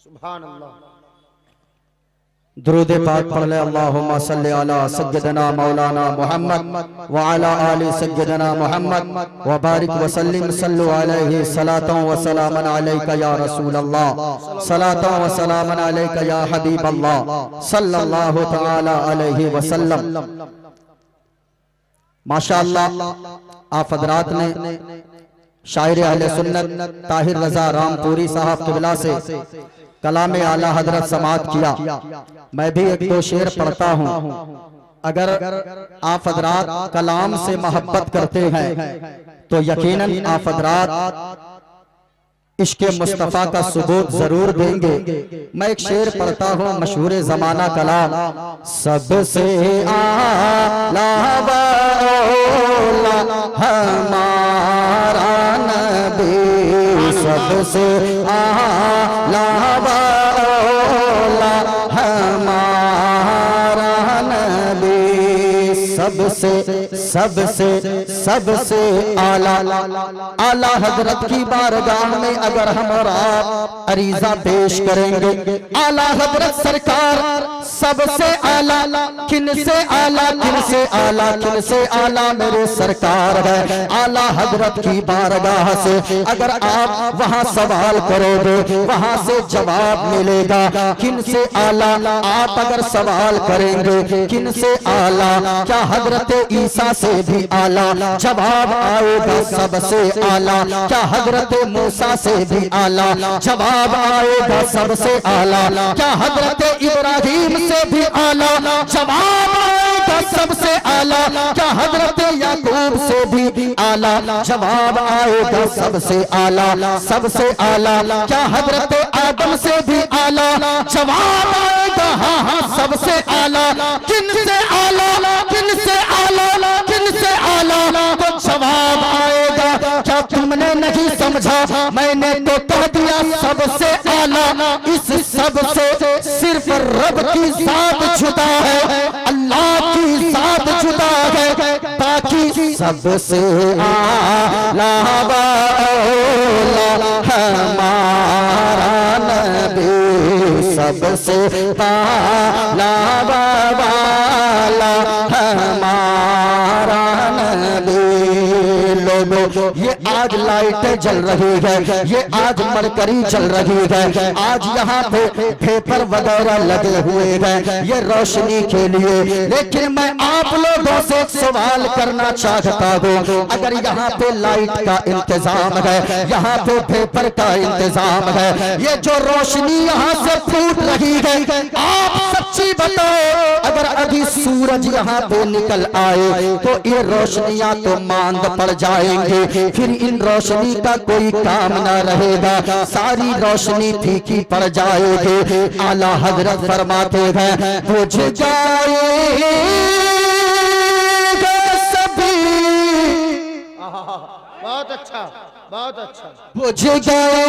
سبحان اللہ۔ درود پاک پڑھ لے اللہم صلی علی سیدنا مولانا محمد وعلی آل سیدنا محمد وبارک وسلم صلو علیہ صلاۃ و سلام علیک یا رسول اللہ صلاۃ و سلام علیک یا حبیب اللہ صلی اللہ تعالی علیہ وسلم۔ ماشاءاللہ آپ حضرات نے شاعر اہل سنت طاہر رضا رام پوری صاحب قبلہ سے کلام اعلیٰ حضرت سماعت کیا۔ میں بھی ایک دو شعر پڑھتا ہوں۔ اگر آپ حضرات کلام سے محبت کرتے ہیں تو یقیناً آپ حضرات عشق مصطفیٰ کا ثبوت ضرور دیں گے۔ میں ایک شعر پڑھتا ہوں مشہور زمانہ کلام۔ سب سے اعلیٰ والا ہمارا نبی، سب سے اعلیٰ والا ہمارا نبی، سب سے اعلیٰ حضرت کی بارگاہ میں اگر ہم اور آپ عریضہ پیش کریں گے، اعلیٰ حضرت سرکار سب سے اعلیٰ، کن سے اعلیٰ، کن سے اعلیٰ، کن سے اعلیٰ میرے سرکار ہے۔ اعلیٰ حضرت کی بارگاہ سے اگر آپ وہاں سوال کرو گے وہاں سے جواب ملے گا۔ کن سے اعلیٰ آپ اگر سوال کریں گے کن سے اعلیٰ، کیا حضرت عیسیٰ سے بھی اعلیٰ، جواب آئے گا سب سے اعلیٰ۔ کیا حضرت موسیٰ سے بھی اعلیٰ، جواب آئے گا سب سے اعلیٰ۔ کیا حضرت ابراہیم سے بھی اعلیٰ، جواب آئے گا سب سے اعلیٰ۔ کیا حضرت یعقوب سے بھی اعلیٰ، جواب آئے گا سب سے اعلیٰ، سب سے اعلیٰ۔ کیا حضرت آدم سے بھی اعلیٰ، جواب آئے گا ہاں ہاں سب سے اعلیٰ۔ کن سے اعلیٰ، کن سے اعلیٰ، کن سے اعلیٰ تو جواب آئے گا۔ کیا تم نے نہیں سمجھا، میں نے تو کہہ دیا سب سے اعلیٰ۔ اس سب سے صرف رب کی ذات جدا ہے، اللہ کی ذات جدا ہے، باقی سب سے اعلیٰ والا ہمارا نبی، سب سے اعلیٰ والا ہمارا نبی۔ لوگوں یہ آج لائٹیں جل رہی ہے، یہ آج مرکری چل رہی ہے، آج یہاں پہ پیپر وغیرہ لگے ہوئے ہیں یہ روشنی کے لیے، لیکن میں آپ لوگوں سے سوال کرنا چاہتا ہوں، اگر یہاں پہ لائٹ کا انتظام ہے، یہاں پہ پیپر کا انتظام ہے، یہ جو روشنی یہاں سے پھوٹ رہی ہے، آپ سچی بتاؤ اگر ابھی سورج یہاں پہ نکل آئے تو یہ روشنیاں تو ماند پڑ جائیں گے، پھر ان روشنی کا کوئی کام نہ رہے گا، ساری روشنی پھیکی پڑ جائے گی۔ اعلیٰ حضرت فرماتے ہیں بجھ جائے گا سبھی، بہت اچھا، بہت اچھا۔ بجھ گئے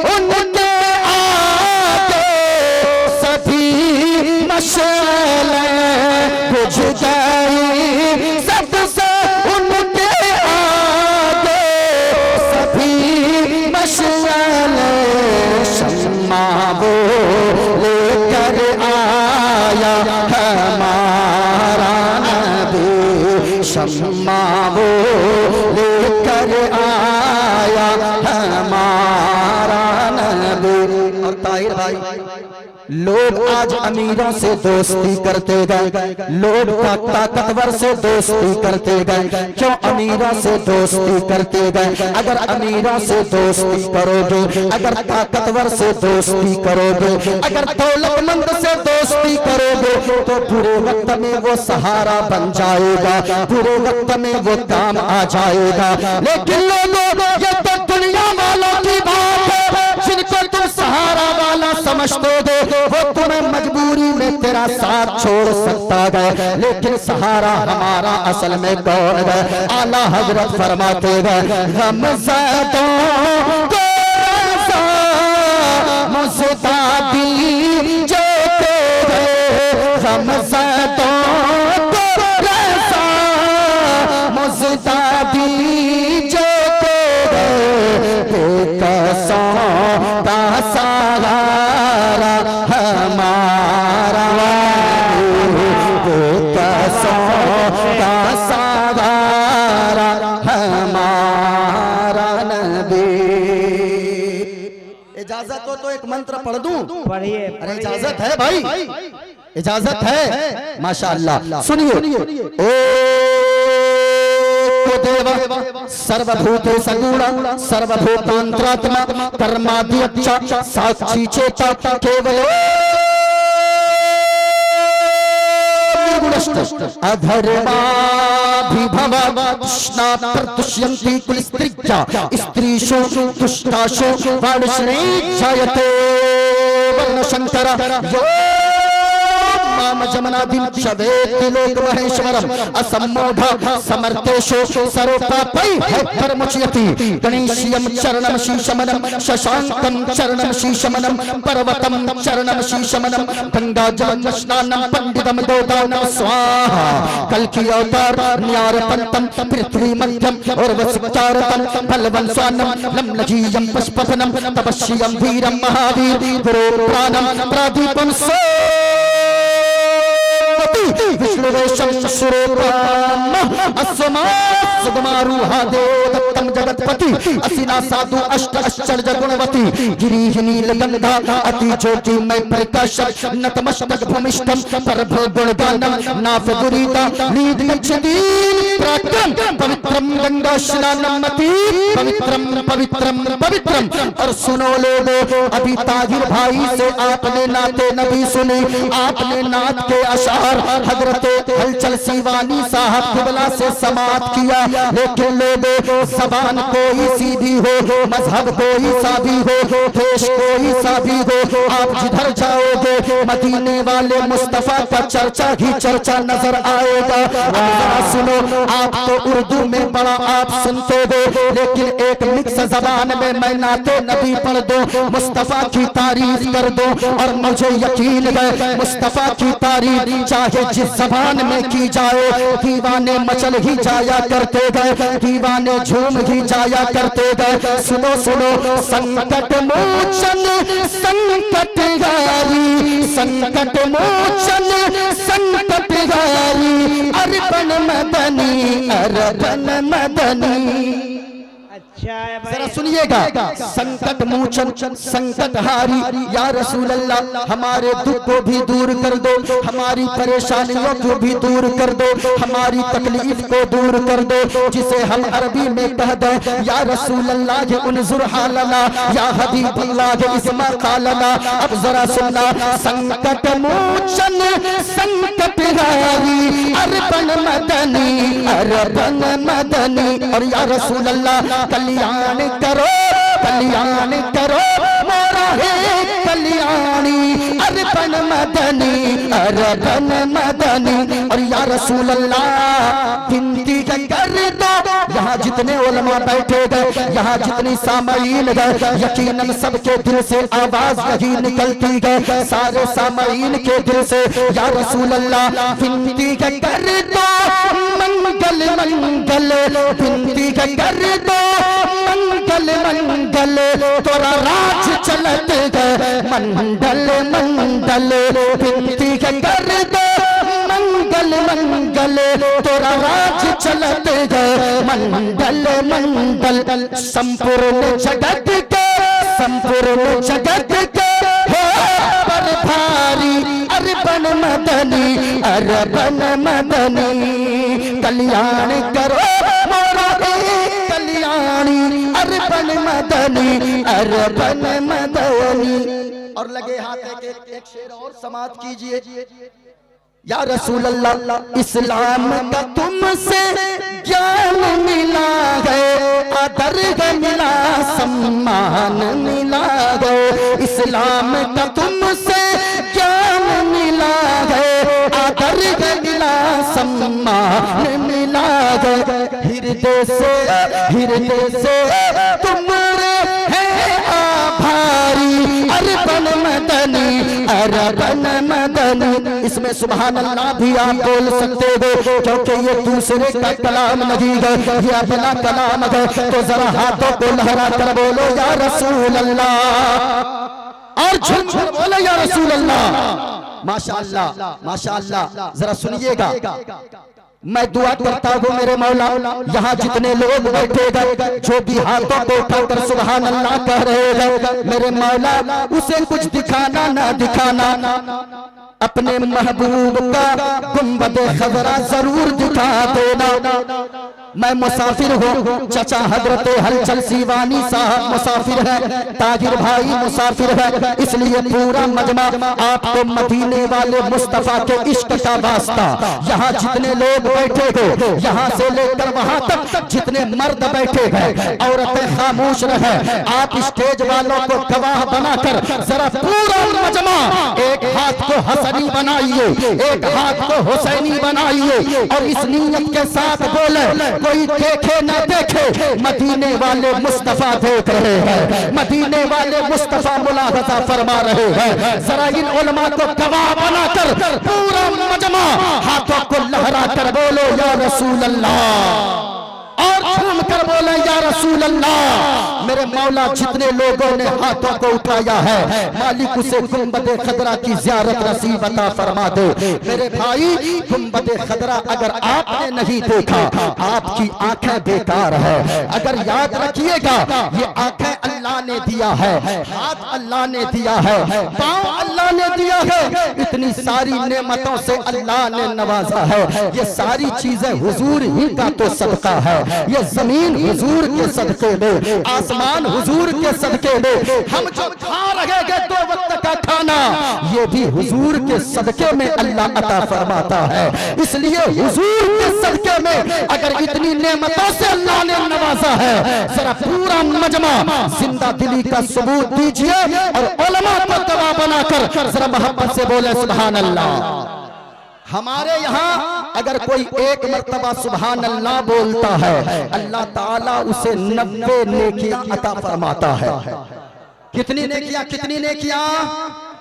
ان کے آگے سبھی مشعلیں، بجھ گئے سب سے ان کے آگے سبھی مشعلیں، شمع وہ لے کر آیا ہمارا نبی، شمع وہ لے کر آیا ہمارا نبی۔ اور طاہر بھائی لوگ آج امیروں سے دوستی کرتے گئے، لوگ طاقتور سے دوستی کرتے گئے، کیوں امیروں سے دوستی کرتے گئے؟ اگر امیروں سے دوستی کرو گے، اگر طاقتور سے دوستی کرو گے، اگر دولت مند سے دوستی کرو گے تو برے وقت میں وہ سہارا بن جائے گا، برے وقت میں وہ کام آ جائے گا۔ لیکن لوگوں یہ تو دنیا والوں کی بات ہے، جن کو تم سہارا والا سمجھتے ہو وہ تمہیں مجبوری میں تیرا ساتھ چھوڑ سکتا ہے، لیکن سہارا ہمارا اصل میں کون ہے؟ اعلیٰ حضرت فرماتے ہیں غم زدوں کو رضا مزدادی جو تیرے، غم زدوں کو رضا مزدادی جو تیرے، بے کسوں کا سہارا اجازت ہو تو ایک منتر پڑھ دوں؟ پڑھیے ارے اجازت ہے بھائی، اجازت ہے، ماشاءاللہ سنیے۔ او دیوا سروبھوتے سگوڑا سروبھوتانتراتما کرمادیچا ساکشی چیتا کیولو ادھرمابھیبھوا تشنا پرتشینتی کلستریجا استریشو تشتاشو وارشنی جایتے ورنشنکرا یو مام جمنادیم شویتی لوک مہیشورم اسمودھا سمرتیشو سروپاپئی پرمچیتی گنیشیم چرنم شیشمنم ششانکم چرنم شیشمنم پروتم چرنم شیشمنم گنگا جل نشنانم پنڈدم دودانم سواہا کلکی اوتار نیار پنتم پرتھوی مدھیم اور وسکچارتم پلون سوانم لم لجیم پشپتنم تپشیم ویرم مہاویر گرو پرانم پرادیپم سو وشنویشم سروپام اسما سگماروہا دیوتم جگت پتی اسینا سادو اشت اشچر جگنوتی گریہ نیل گندھا اتی جوتی میں پرکاشت نتمشتک بھومشتم پربھو گنگانم ناف گریتا نید مچدین پراکرم پوترم گنگا شنانم متی پوترم پوترم پوترم اور سنو لوگو ابھی طاہر بھائی سے آپ نے نعت نبی سنی، آپ نے نعت کے اشعار حضرت ہلچل سیوانی صاحب قبلہ سے سماعت کیا، لیکن لوگوں زبان کوئی سی بھی ہو، مذہب کوئی سا بھی ہو، دیش کوئی سا بھی ہو، آپ جدھر جاؤ گے مدینے والے مصطفیٰ کا چرچا ہی چرچا نظر آئے گا۔ ذرا سنو، آپ تو اردو میں بڑا آپ سنتے ہو، لیکن ایک مکس زبان میں میں نعت نبی پڑھ دوں، مصطفیٰ کی تعریف کر دوں، اور مجھے یقین ہے مصطفیٰ کی تعریف چاہے جس زبان میں کی جائے دیوانے مچل ہی جایا کرتے گئے، دیوانے جھوم ہی جایا کرتے گئے۔ سنو سنو، سنکٹ موچن سنکٹ ہاری، سنکٹ موچن سنکٹ ہاری، اربن مدنی اربن مدنی۔ ذرا سنیے گا، سنکٹ موچن سنکٹ ہاری، یا رسول اللہ ہمارے دکھ کو بھی دور کر دو، ہماری پریشانیوں کو بھی دور کر دو، ہماری تکلیف کو دور کر دو، جسے ہم عربی میں کہہ دیں یا رسول اللہ یہ انظر حالنا، یا حبیب اللہ یہ اسما قالنا۔ اب ذرا سننا، سنکٹ موچن سنکٹ ہاری، اربن مدنی اربن مدنی، اور یا رسول اللہ کلیان کرو کلیان کرو مورا ہے کلیانی، اربن مدنی اربن مدنی، اور یا رسول اللہ بنتی کر دو۔ یہاں جتنے علماء بیٹھے گئے، یہاں جتنی سامعین گئے، یقیناً سب کے دل سے آواز نہیں نکلتی گئے، سارے سامعین کے دل سے یا رسول اللہ بنتی کر دو، منگل منگل بنتی کر دو، منگل منگل تورا راج چلت گئے، منڈل منڈل بنتی کر دو، منگل منگل تورا راج چلت گئے، منڈل منڈل سمپورن جگت کے سمپورن جگت کے ہو پر بھاری، اربن مدنی اربن مدنی، کلیان کرو مورا کلیانی، اربن مدنی اربن مدنی۔ اور لگے ہاتھ ایک شعر اور سماعت کیجئے۔ یا رسول اللہ اسلام کا تم سے جان ملا ہے، قدر ملا سمان ملا ہے، اسلام کا تم سے جان ملا ہے، قدر ملا سمان ملا ہے، ہردے سے تمہارے ہے آبھاری، اربن مدنی اربن مدنی۔ اس میں سبحان اللہ بھی آپ بول سکتے ہو، کیونکہ یہ دوسرے کا کلام نہیں ہے، یہ اپنا کلام ہے، تو ذرا ہاتھوں کو لہرا کر بولو یا رسول اللہ، اور جھن جھن بولو یا رسول اللہ۔ ماشاءاللہ ماشاءاللہ، ذرا سنیے گا، मैं दुआ करता हूँ मेरे मौला, यहाँ जितने लोग बैठे गए, जो भी हाथों को उठाकर सुभान अल्लाह कह रहे हैं, मेरे मौला उसे कुछ दिखाना ना दिखाना, अपने महबूब का गुंबद खजरा जरूर दिखा देना। मैं मुसाफिर हूँ, चचा हजरत हलचल सीवानी साहब मुसाफिर है, ताहिर भाई मुसाफिर है, इसलिए पूरा मजमा आपको मदीने वाले मुस्तफा के इश्क का वास्ता, यहाँ जितने लोग बैठे हो, यहाँ से लेकर वहाँ तक जितने मर्द बैठे हैं, औरतें खामोश रहे, आप स्टेज वालों को गवाह बनाकर जरा पूरा मजमा एक हाथ को हसनी बनाइए, एक हाथ को हुसैनी बनाइए और इस नीयत के साथ बोले, कोई देखे न देखे, मदीने वाले मुस्तफा देख रहे हैं, मदीने वाले मुस्तफा मुलाहजा फरमा रहे हैं। जरा इन उलमा को गवाह बनाकर पूरा मजमा हाथों को लहरा कर बोलो या रसूल अल्लाह, और झूम कर बोले या रसूल अल्लाह। मेरे मौला जितने लोगों ने हाथों को उठाया है, मालिक उसे गुंबदे खदरा की ज़ियारत नसीब अता फरमा दे। मेरे भाई, गुंबदे खदरा अगर आपने नहीं देखा, आपकी आंखें बेकार है। अगर याद रखिएगा, ये आंखें अल्लाह ने दिया है, हाथ अल्लाह ने दिया है, पाँव अल्लाह ने दिया है, इतनी सारी नेमतों से अल्लाह ने नवाजा है। ये सारी चीजें हुजूर ही का तो सदका है। ये जमीन हुजूर के सदके में, आसमान हुजूर के सदके में, हम जो खा रहे हैं 2 वक्त का खाना, ये भी हुजूर के सदके में अल्लाह अता फरमाता है। इसलिए हुजूर के सदके में अगर इतनी नेमतों से अल्लाह ने नवाजा है, जरा पूरा मजमा जिंदा दिली का सबूत दीजिए और उलमा को गवाह बनाकर जरा मोहब्बत से बोले सुभान अल्लाह। हमारे यहाँ अगर कोई एक मर्तबा सुभान अल्लाह बोलता है, अल्लाह ताला उसे 90 नेकियां अता फरमाता है। कितनी नेकियां, कितनी नेकियां?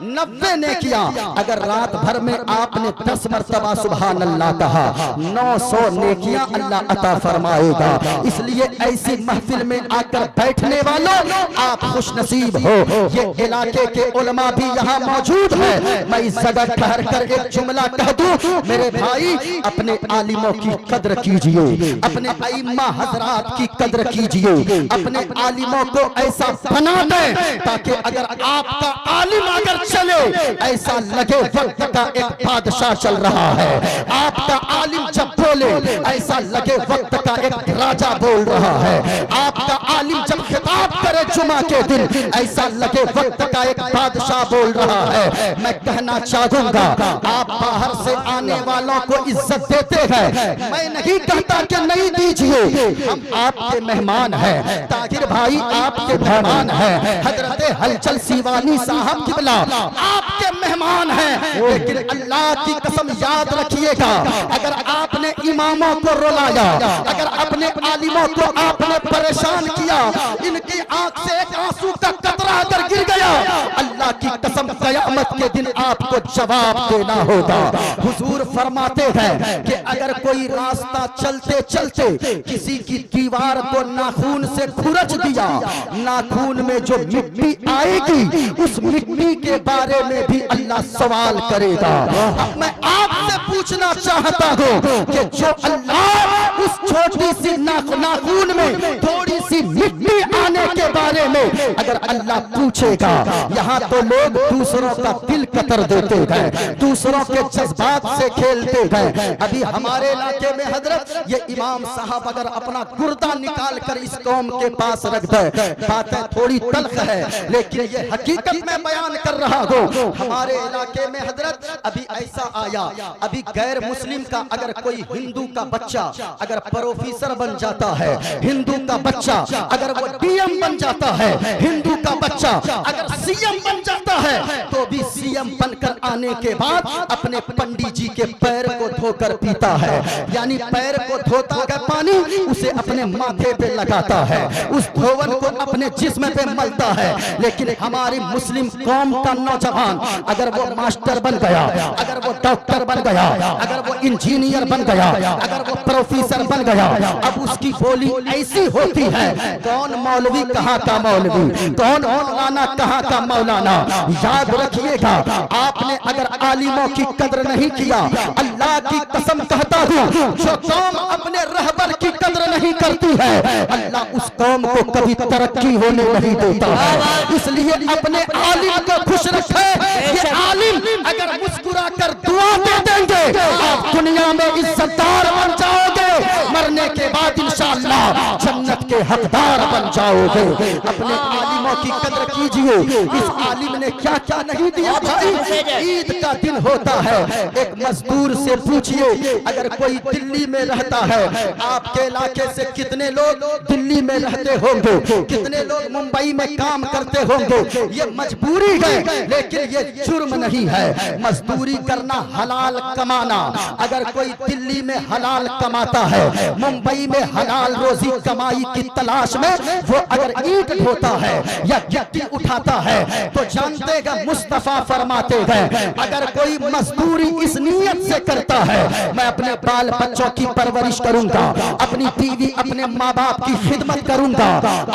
90 नेकियां। अगर रात भर में आपने 10 मर्तबा सुभान अल्लाह कहा, 900 नेकियां अल्लाह अता फरमाएगा। इसलिए ऐसी महफिल में आकर बैठने वालों, आप खुश नसीब हो। ये इलाके के उलमा भी यहाँ मौजूद है। मैं इस जगह ठहर कर एक जुमला कह दूं, मेरे भाई अपने आलिमों की कद्र कीजिए, अपने अइम्मा हजरात की कद्र कीजिए, अपने आलिमों को ऐसा बना दें ताकि अगर आपका आलिम अगर चले, ऐसा लगे वक्त का एक बादशाह चल रहा है। आपका आलिम जब बोले, ऐसा लगे वक्त का एक राजा बोल रहा है। आपका आलिम जब खिताब करे जुमा के दिन, ऐसा लगे वक्त का एक बादशाह बोल रहा है। मैं कहना चाहूंगा, आप बाहर से आने वालों को इज्जत देते हैं, मैं नहीं कहता कि नहीं दीजिए, हम आपके मेहमान हैं। ताहिर भाई आपके मेहमान हैं, हजरत हलचल सीवानी साहब किबला आपके मेहमान हैं। लेकिन अल्लाह की कसम याद रखिएगा, अगर आपने इमामों को रुलाया, अगर अपने आलिमों को आपने परेशान किया, इनकी आंख से एक आंसू का कतरा अगर गिर गया, अल्लाह की कसम क़यामत के दिन आपको जवाब देना होगा। हुजूर फरमाते हैं कि अगर कोई रास्ता चलते चलते किसी की दीवार को नाखून से खुरच दिया, नाखून में जो मिट्टी आएगी, उस मिट्टी के बारे में भी अल्लाह सवाल करेगा। अब मैं आपसे पूछना चाहता हूँ कि जो अल्लाह उस छोटी सी नाखून में थोड़ी सी मिट्टी आने के बारे में अगर अल्लाह पूछेगा, यहाँ तो लोग दूसरों का दिल कतर देते हैं, दूसरों के जज्बात से खेलते हैं। अभी हमारे इलाके में हजरत ये इमाम साहब अगर अपना गुर्दा निकाल कर इस कौम के पास रख दे, बातें थोड़ी तल्ख है, लेकिन ये हकीकत में बयान कर रहा हूँ। हमारे इलाके में हजरत अभी ऐसा आया, अभी गैर मुस्लिम का अगर कोई हिंदू का बच्चा अगर प्रोफेसर बन जाता है, हिंदू का बच्चा अगर वो डीएम बन जाता है, हिंदू का बच्चा अगर सीएम बन जाता है, तो भी सीएम बनकर आने के बाद अपने पंडित जी के पैर को धोकर पीता है। यानी पैर को धोता है पानी, उसे अपने माथे पे लगाता है, उस धोवन को अपने जिस्म पे मलता है। लेकिन हमारी मुस्लिम कौम का नौजवान अगर वो मास्टर बन गया, अगर वो डॉक्टर बन गया, अगर वो इंजीनियर बन गया, अगर वो प्रोफेसर बन गया, अब उसकी बोली ऐसी होती है, कौन मौलवी कहाँ का मौलवी, कौन मौलाना कहाँ का मौलाना। याद रखिएगा, आपने अगर आलिमों की कदर नहीं किया, अल्लाह की कसम कहता हूँ, जो कौम अपने रहबर की कदर नहीं करती है, अल्लाह उस कौम को कभी तरक्की होने नहीं देता। इसलिए अपने आलिम को खुश रखे। ये आलिम अगर मुस्कुरा कर दुआ दे देंगे, आप दुनिया में इज्जतदार बन जाओगे, मरने के बाद इंशाअल्लाह जन्नत के हकदार बन जाओगे। अपने आलिमों की कदर कीजिए। इस आलिम ने क्या क्या नहीं दिया भाई। ईद का दिन होता है, एक मजदूर से पूछिए, अगर कोई दिल्ली में रहता है, आपके इलाके से कितने लोग दिल्ली में रहते होंगे, कितने लोग मुंबई में काम करते होंगे। ये मजबूरी है, लेकिन ये जुर्म नहीं है। मजदूरी करना, हलाल कमाना। अगर कोई दिल्ली में हलाल कमाता है, मुंबई में हलाल रोजी कमाई की तलाश में वो अगर ईंट ढोता है या गिट्टी उठाता है, तो जानते हैं मुस्तफा फरमाते हैं, अगर कोई मजदूरी इस नीयत से करता है, मैं अपने बाल बच्चों की परवरिश करूंगा, अपनी बीवी अपने माँ बाप की खिदमत करूंगा।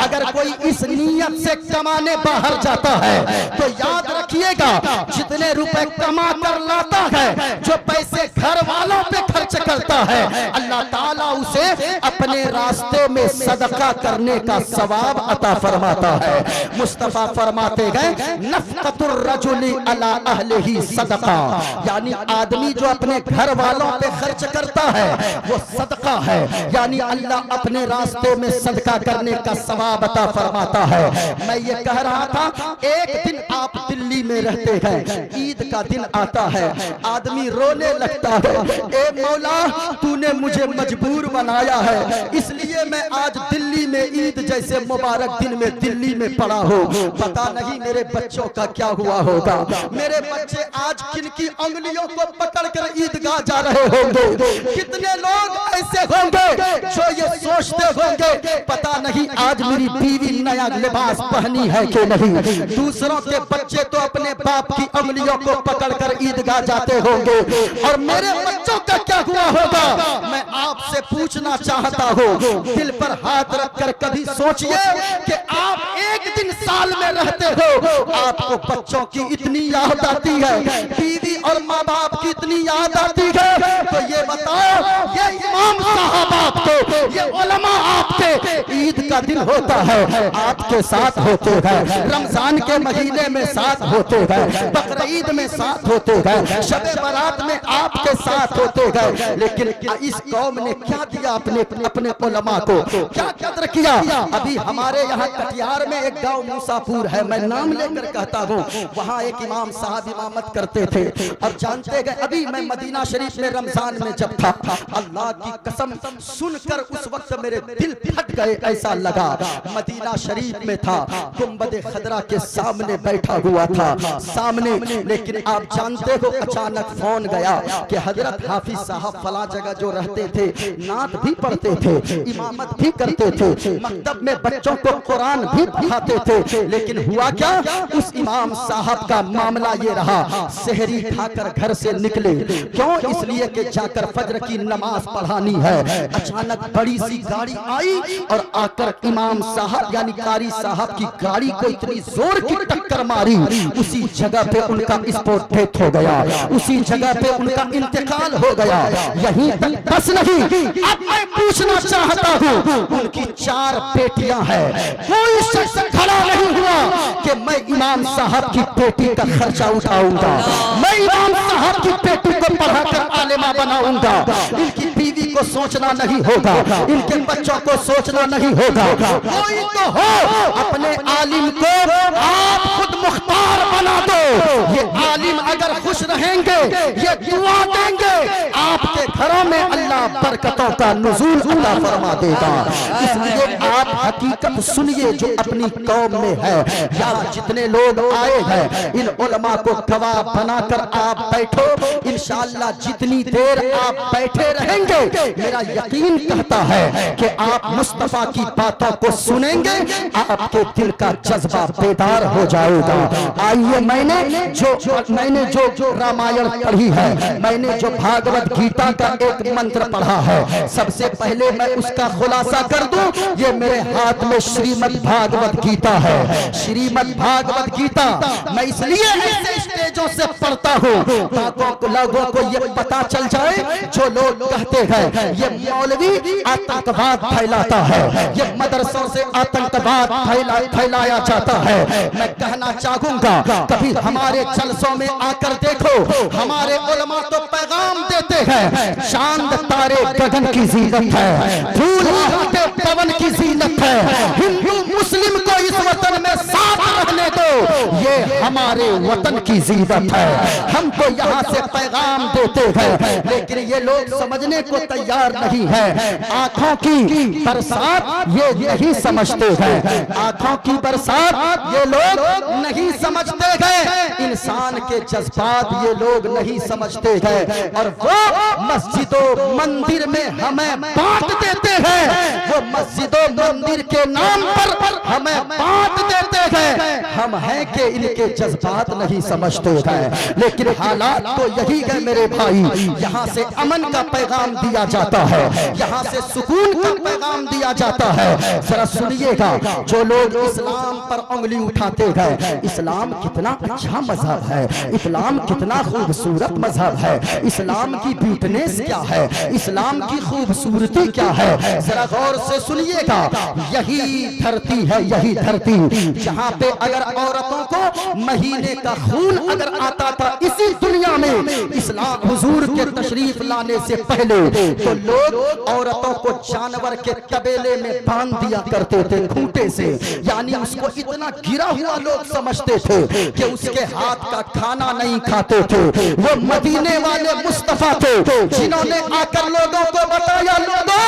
अगर कोई इस नीयत से कमाने बाहर जाता है, तो याद रखिएगा, जितने रुपए कमा कर लाता है, जो पैसे घर वालों पे खर्च करता है, अल्लाह ताला उसे अपने रास्ते में सदका करने का सवाब अता फरमाता है। मुस्तफा फरमाते गए, नफ़क़तुर रजुली अला अहलिही सदका, यानी आदमी जो अपने घर वालों पे खर्च करता है वो सदका है, यानी अल्लाह अपने रास्ते में सदका करने का सवाब अता फरमाता है। मैं ये कह रहा था, एक दिन आप दिल्ली में रहते हैं, ईद का दिन आता है, आदमी रोने लगता है, ए मौला तूने मुझे मजबूर बनाया है, इसलिए मैं आज दिल्ली में ईद जैसे मुबारक दिन में दिल्ली में पड़ा हूँ। पता नहीं मेरे बच्चों का क्या हुआ होगा, मेरे बच्चे आज किनकी उंगलियों को पकड़कर ईदगाह जा रहे होंगे। कितने लोग ऐसे होंगे जो ये सोचते होंगे, पता नहीं आज मेरी बीवी नया लिबास पहनी है कि नहीं। दूसरों के बच्चे तो अपने बाप की उंगलियों को पकड़कर ईदगाह जाते होंगे, और मेरे बच्चों का क्या हुआ होगा। मैं आपसे पूछना चाहता हूँ, दिल पर हाथ रखकर कभी सोचिए कि आप एक दिन साल में रहते हो, आपको बच्चों की इतनी याद आती है, बीवी और माँ बाप की इतनी याद आती है, तो ये बताओ, ये इमाम साहब आपके, ये उलमा आपके ईद का दिन होता है, आपके साथ होते हैं, रमजान के महीने में साथ होते हैं, बकरीद में साथ होते हैं, शबे बारात में आपके साथ होते हैं। लेकिन इस कौम ने क्या दिया अपने अपने उलमा को, क्या कदर किया। अभी हमारे यहाँ कटिहार में एक गांव मूसापुर है, मैं नाम लेकर कहता हूँ, वहाँ एक इमाम साहब इमामत करते थे, और जानते गए, अभी मैं मदीना शरीफ में रमजान में जब था, अल्लाह की कसम सुनकर उस वक्त मेरे दिल फट गए, ऐसा लगा मदीना शरीफ में था, गुंबद खदरा के सामने बैठा हुआ था सामने। लेकिन आप जानते हो, अचानक फोन गया कि हजरत हाफिज साहब फला जगह जो रहते थे, नात भी पढ़ते थे, इमामत भी करते थे, मकतब में बच्चों को कुरान भी पढ़ाते थे। लेकिन हुआ क्या, उस इमाम साहब का मामला ये रहा, सहरी खाकर घर से निकले, क्यों, इसलिए कि जाकर फजर की नमाज पढ़ानी है। अचानक बड़ी सी गाड़ी आई और आकर इमाम साहब यानी कारी साहब की गाड़ी को इतनी जोर की टक्कर मारी, उसी जगह पे उनका स्पॉट डेथ हो गया, उसी जगह पे उनका इंतकाल हो गया। यहीं तक बस नहीं, अब मैं पूछना चाहता हूँ, उनकी 4 बेटियां हैं, कोई शख्स खड़ा नहीं हुआ कि मैं इमाम साहब की बेटी का खर्चा उठाऊंगा, मैं इमाम साहब की बेटी को पढ़ाकर आलिमा बनाऊंगा। इनकी बीवी को सोचना नहीं होगा, इनके बच्चों को सोचना नहीं होगा, कोई तो हो, अपने आलिम को आप खुद मुख्तार बना दो। ये आलिम अगर खुश रहेंगे, ये दुआ देंगे, आपके घरों में अल्लाह बरकतों का नुज़ूल अता फरमा देगा। इसलिए आप हकीकत सुनिए जो अपनी कौम में है। यहाँ जितने लोग आए हैं, इन उलमा को गवाह बनाकर आप बैठो, इंशाअल्लाह जितनी देर आप बैठे रहेंगे, मेरा यकीन कहता है कि आप मुस्तफा की बातों को सुनेंगे, आपके दिल का जज्बा बेदार हो जाएगा। आइए, मैंने जो रामायण पढ़ी है, मैंने जो भागवत गीता का एक मंत्र पढ़ा है। सबसे पहले मैं उसका खुलासा कर दूं, ये मेरे हाथ में श्रीमद् भागवत गीता है। श्रीमद् भागवत गीता मैं इसलिए ऐसे स्टेजों से पढ़ता हूँ ताकि लोगों को ये पता चल जाए, जो लोग कहते हैं ये मौलवी आतंकवाद फैलाता है, ये मदरसों से आतंकवाद फैलाया जाता है। मैं कहना चाहूंगा, कभी हमारे जलसों में आकर देखो, हमारे उलमा तो पैगाम देते हैं, चांद तारे गगन की जीनत है, फूल के पवन की जीनत है, हिंदू मुस्लिम को इस वतन में साथ रहने दो, ये हमारे वतन की जीनत है। हम तो यहाँ से पैगाम देते हैं, लेकिन ये लोग समझने को तैयार नहीं है। आंखों की बरसात ये नहीं समझते हैं, आंखों की बरसात ये लोग नहीं समझते हैं, इंसान के जज्बात ये लोग नहीं समझते हैं, और वो मस्जिदों मंदिर में हमें बांट देते हैं, वो मस्जिदों मंदिर के नाम पर हमें बांट देते हैं। हम हैं कि इनके जज्बात नहीं समझते हैं, लेकिन हालात तो यही है मेरे भाई। यहाँ से अमन का पैगाम दिया जाता है, यहाँ से सुकून का पैगाम दिया जाता है। जरा सुनिएगा, जो लोग इस्लाम पर उंगली उठाते हैं, इस्लाम कितना अच्छा मजहब है, इस्लाम कितना खूबसूरत मजहब है, इस्लाम की ब्यूटीनेस क्या है, इस्लाम की खूबसूरती क्या है, जरा गौर से सुनिएगा। यही धरती है, यही धरती जहाँ पे अगर औरतों को महीने का खून अगर आता था इसी दुनिया में, इस्लाम हुजूर के तशरीफ लाने से पहले तो लोग औरतों को जानवर के तबेले में बांध दिया करते थे खूंटे से, यानी उसको इतना गिरा हुआ लोग समझते थे कि उसके हाथ का खाना नहीं खाते थे। वो मदीने वाले मुस्तफा थे जिन्होंने आकर लोगों को बताया, लोगों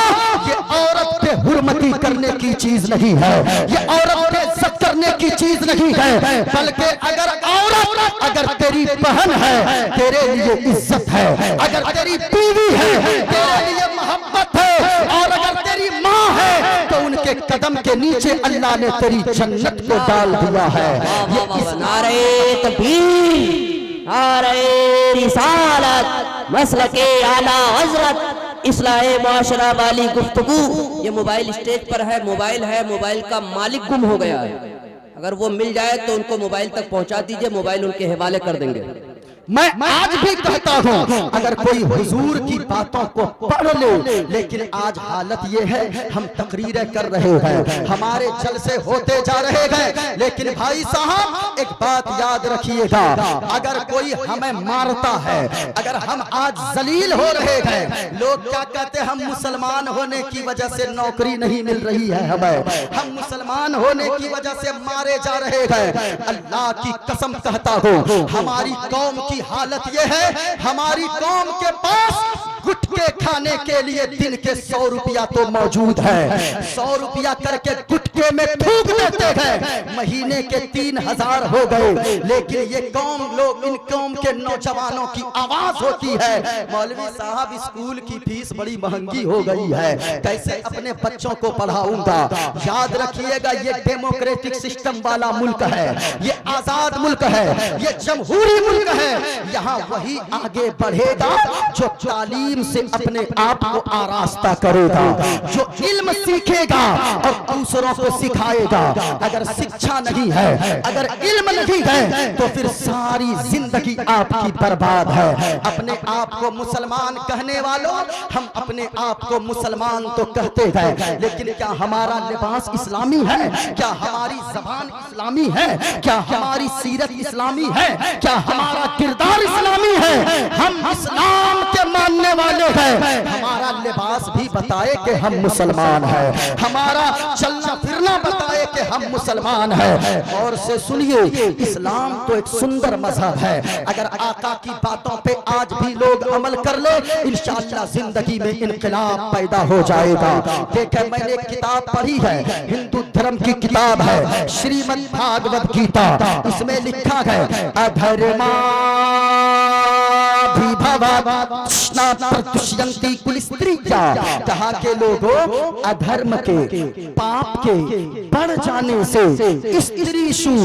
ये औरत पे हुर्मती करने की चीज नहीं है, ये औरत पे इज्जत करने की चीज नहीं है, बल्कि अगर औरत अगर तेरी बहन है तेरे लिए इज्जत है, अगर तेरी बीवी है तेरे लिए मोहब्बत है, और अगर तेरी माँ है तो उनके कदम के नीचे अल्लाह ने तेरी जन्नत को डाल दिया है। नारे तकबीर, नारे रिसालत, मसलके आला हज़रत, इस्लाहे माशरा वाली गुफ्तगू। ये मोबाइल स्टेज पर है, मोबाइल का मालिक गुम हो गया है। अगर वो मिल जाए तो उनको मोबाइल तक पहुंचा दीजिए, मोबाइल उनके हवाले कर देंगे। मैं आज भी कहता हूं, अगर कोई हुजूर की बातों को पढ़ ले, लेकिन आज हालत ये है, हम तकरीरें कर रहे हैं, हमारे जलसे होते जा रहे हैं, लेकिन भाई साहब एक बात याद रखिएगा, अगर कोई हमें मारता है, अगर हम आज जलील हो रहे हैं, लोग क्या कहते हैं, हम मुसलमान होने की वजह से नौकरी नहीं मिल रही है हमें, हम मुसलमान होने की वजह से मारे जा रहे हैं। अल्लाह की कसम कहता हूं, हमारी कौम की हालत यह है, हमारी कौम के पास गुटके खाने के लिए दिन के 100 रुपया तो मौजूद है, 100 रुपया करके गुटके में फूंक देते हैं, महीने के 3000 हो गए, लेकिन ये कौम लोग, इन कौम के नौजवानों की आवाज होती है, मौलवी साहब स्कूल की फीस बड़ी महंगी हो गई है, कैसे अपने बच्चों को पढ़ाऊंगा। याद रखिएगा, ये डेमोक्रेटिक सिस्टम वाला मुल्क है, ये आजाद मुल्क है, ये जमहूरी मुल्क है, यहाँ वही आगे बढ़ेगा जो तालीम से अपने आप को आरास्ता करेगा, जो इल्म सीखेगा और दूसरों को सिखाएगा। अगर शिक्षा नहीं है, अगर इल्म नहीं है, तो फिर सारी जिंदगी आपकी बर्बाद है। अपने आप को मुसलमान कहने वालों, हम अपने आप को मुसलमान तो कहते हैं, लेकिन क्या हमारा लिबास इस्लामी है? क्या हमारी जबान इस्लामी है? क्या हमारी सीरत इस्लामी है? क्या हमारा किरदार इस्लामी है? हम इस्लाम के मानने वाले हैं, हमारा लिबास भी बताए कि हम मुसलमान हैं, हमारा चलना फिरना बताए कि हम मुसलमान हैं। और से सुनिए, इस्लाम तो एक सुंदर मजहब है, अगर आका की बातों पे आज भी लोग अमल कर ले, इंशाअल्लाह जिंदगी में इनकलाब पैदा हो जाएगा। देखें, मैंने एक किताब पढ़ी है, हिंदू धर्म की किताब है, श्रीमद् भागवत गीता, इसमें लिखा है, अधर्मा विभवा तृष्णा प्रतुष्यन्ति कुलस्त्रिया, कहा के लोगों अधर्म के पाप के बढ़ जाने से स्त्रीषु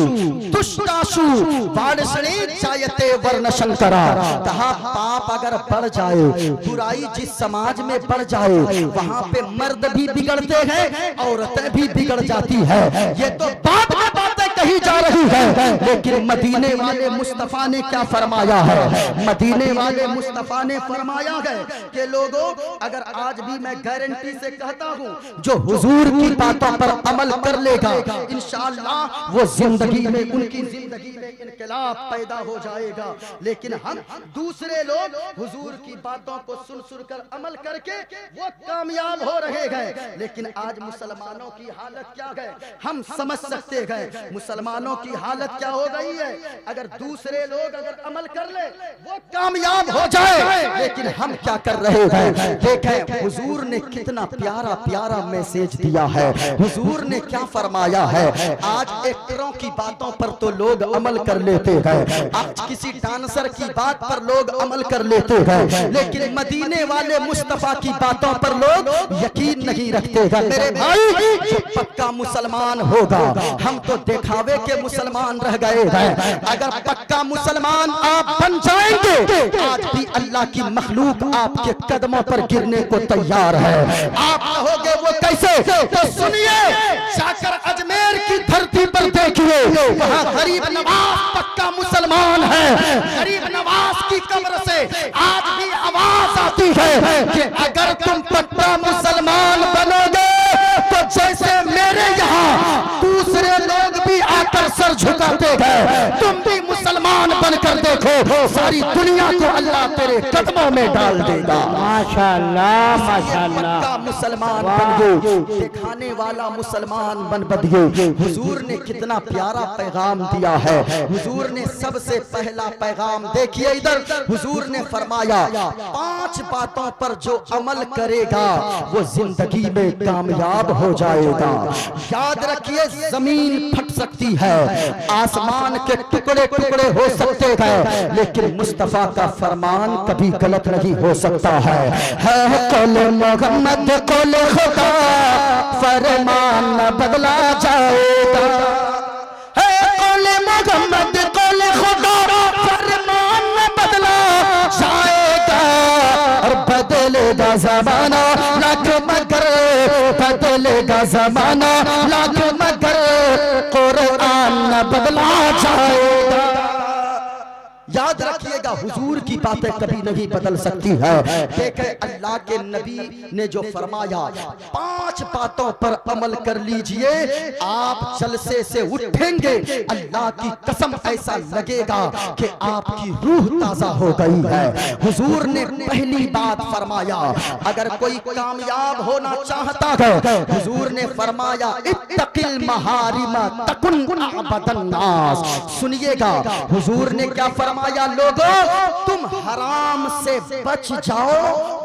दुष्टाशु वार्ष्णे जायते वर्ण शंकरा, कहा पाप अगर बढ़ जाए, बुराई जिस समाज में बढ़ जाए वहां पे मर्द भी बिगड़ते हैं, औरतें भी बिगड़ जाती है। ये तो बात में बातें कही जा रही है, लेकिन मदीने वाले मुस्तफा ने क्या फरमाया है? मदीने वाले मुस्तफा ने फरमाया है कि लोगों अगर आज भी मैं गारंटी से कहता हूं जो हुजूर की बातों पर अमल कर लेगा इंशाअल्लाह वो जिंदगी में उनकी जिंदगी में इनकलाब पैदा हो जाएगा। लेकिन हम दूसरे लोग हुजूर की बातों को सुन कर अमल करके वो कामयाब हो रहे हैं। लेकिन आज मुसलमानों की हालत क्या है हम समझ सकते हैं। मुसलमानों की हालत क्या हो गई है, अगर दूसरे लोग अगर अमल कर ले वो कामयाब हो जाए, लेकिन हम क्या कर रहे हैं? देखें हुजूर ने कितना प्यारा प्यारा मैसेज दिया है। हुजूर ने क्या फरमाया है? आज एक्टरों की बातों पर तो लोग अमल कर लेते हैं, आज किसी डांसर की बात पर लोग अमल कर लेते हैं, लेकिन मदीने वाले मुस्तफा की बातों पर लोग यकीन नहीं रखते हैं। मेरे भाई जो पक्का मुसलमान होगा, हम तो दिखावे के मुसलमान रह गए हैं। अगर पक्का मुसलमान आप बन जाएंगे, आज भी अल्लाह की मखलूक आपके कदमों पर गिरने को तैयार है। आप कहोगे वो कैसे? तो सुनिए, जाकर अजमेर की धरती पर देखिए, वहाँ गरीब नवाज पक्का मुसलमान है। गरीब नवाज की कब्र से आज भी आवाज आती है कि अगर तुम पक्का मुसलमान बनोगे तो जैसे मेरे यहाँ दूसरे लोग भी आकर सर झुकाते हैं, तुम भी मुसलमान बनकर देखो, सारी दुनिया को अल्लाह तेरे कदमों में डाल देगा। माशाअल्लाह माशाअल्लाह। पक्का मुसलमान बन गए, दिखाने वाला मुसलमान बन गए। हुजूर ने कितना प्यारा पैगाम दिया है। हुजूर ने सबसे पहला पैगाम देखिए इधर, हुजूर ने फरमाया 5 बातों पर जो अमल करेगा वो जिंदगी में कामयाब हो जाएगा। याद रखिए, जमीन फट सकती है, आसमान के टुकड़े टुकड़े हो सकते हैं, लेकिन मुस्तफा का फरमान कभी गलत नहीं हो सकता है। कौले मोहम्मद कौले खुदा फरमान न बदला जाएगा। कौले मोहम्मद कौले खुदा फरमान न बदला जाएगा। और बदलेगा जमाना लाख मगर, बदलेगा जमाना लाख मगर, कुरान न बदला जाएगा। याद रखिएगा, हुजूर की बातें कभी नहीं बदल सकती है। देखे अल्लाह के नबी ने जो फरमाया 5 बातों पर अमल कर लीजिए, आप जलसे से उठेंगे, अल्लाह की कसम ऐसा लगेगा कि आपकी रूह ताजा हो गई है। हुजूर ने पहली बात फरमाया, अगर कोई कामयाब होना चाहता है, हुजूर ने फरमाया इत्तकिल महारिमा तकुन अबदन नास। सुनिएगा, हुजूर ने क्या फरमाया? लोगों तुम हराम से बच जाओ,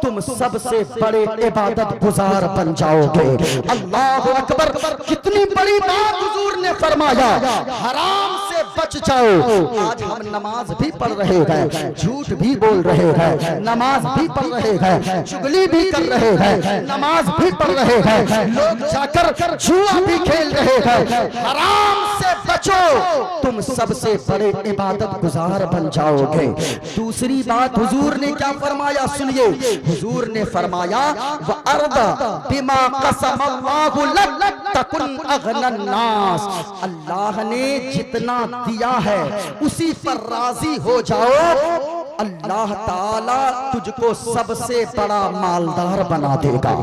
तुम सबसे बड़े इबादत गुजार बन जाओगे। अल्लाह अकबर, कितनी बड़ी बात हुजूर ने फरमाया, हराम से बच जाओ। आज हम नमाज भी पढ़ रहे हैं, झूठ भी बोल रहे हैं, नमाज भी पढ़ रहे हैं, चुगली भी कर रहे हैं, नमाज भी पढ़ रहे हैं, लोग जाकर जुआ भी खेल रहे हैं। हराम से बचो, तुम सबसे बड़े इबादत गुजार बन जाओगे। दूसरी बात हुजूर ने क्या फरमाया? सुनिए, हुजूर ने फरमाया वअर्दा बिमा कसम अल्लाहु लक तकुन अगनन नास। अल्लाह ने जितना दिया है उसी पर राजी हो जाओ, अल्लाह ताला तुझको सबसे बड़ा मालदार बना देगा।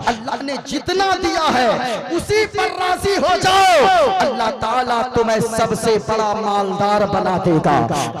अल्लाह ने जितना दिया है उसी पर राजी हो जाओ, अल्लाह ताला तुम्हें सबसे बड़ा मालदार बना देगा।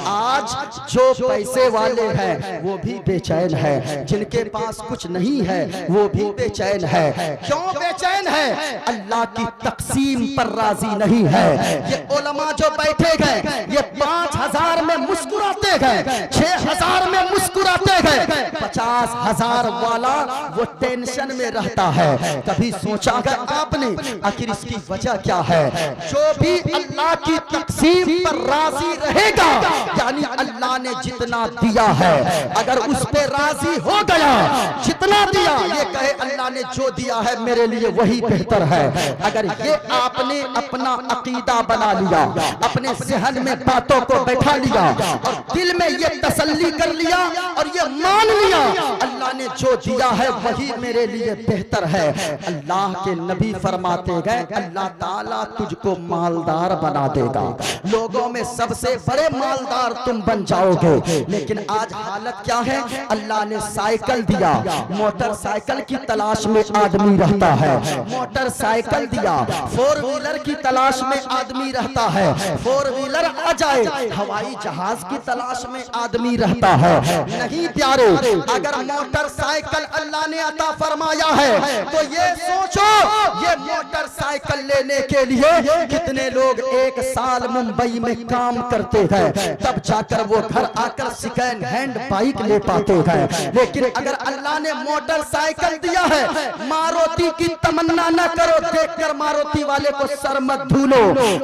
आज जो पैसे वाले हैं वो भी बेचैन है, जिनके पास कुछ नहीं है वो भी बेचैन है। क्यों बेचैन है? अल्लाह की तकसीम पर राजी नहीं है। ये उलमा जो बैठे हैं, ये 5000 में मुस्कुराते हैं, 6000 में मुस्कुराते हैं, 50,000 वाला वो टेंशन में रहता है। कभी सोचा है आपने आखिर इसकी वजह क्या है? जो भी अल्लाह की तकसीम पर राजी रहेगा, यानी अल्लाह اللہ نے جتنا دیا ہے اگر اس پہ راضی ہو گیا، جتنا دیا یہ کہے اللہ نے جو دیا ہے میرے لیے وہی بہتر ہے، اگر یہ آپ نے اپنا عقیدہ بنا لیا، اپنے ذہن میں باتوں کو بیٹھا لیا اور دل میں یہ تسلی کر لیا اور یہ مان لیا اللہ نے جو دیا ہے وہی میرے لیے بہتر ہے، اللہ کے نبی فرماتے گئے اللہ تعالیٰ تجھ کو مالدار بنا دے گا، لوگوں میں سب سے بڑے مالدار تم بن جاؤ گے۔ لیکن آج حالت کیا ہے؟ اللہ نے سائیکل دیا، موٹر سائیکل کی تلاش میں آدمی رہتا ہے، موٹر سائیکل دیا، فور ویلر کی تلاش میں آدمی رہتا ہے، فور ویلر آ جائے ہوائی جہاز کی تلاش میں آدمی رہتا ہے۔ نہیں پیارے، اگر موٹر سائیکل اللہ نے عطا فرمایا ہے تو یہ سوچو یہ موٹر سائیکل لینے کے لیے کتنے لوگ ایک سال ممبئی میں کام کرتے ہیں تب جا کر وہ گھر آ کر سیکنڈ ہینڈ بائک لے پاتے ہیں۔ لیکن اگر اللہ نے موٹر سائیکل دیا ہے، ماروتی کی تمنا نہ کرو، دیکھ کر ماروتی والے کو سر مت دھولو،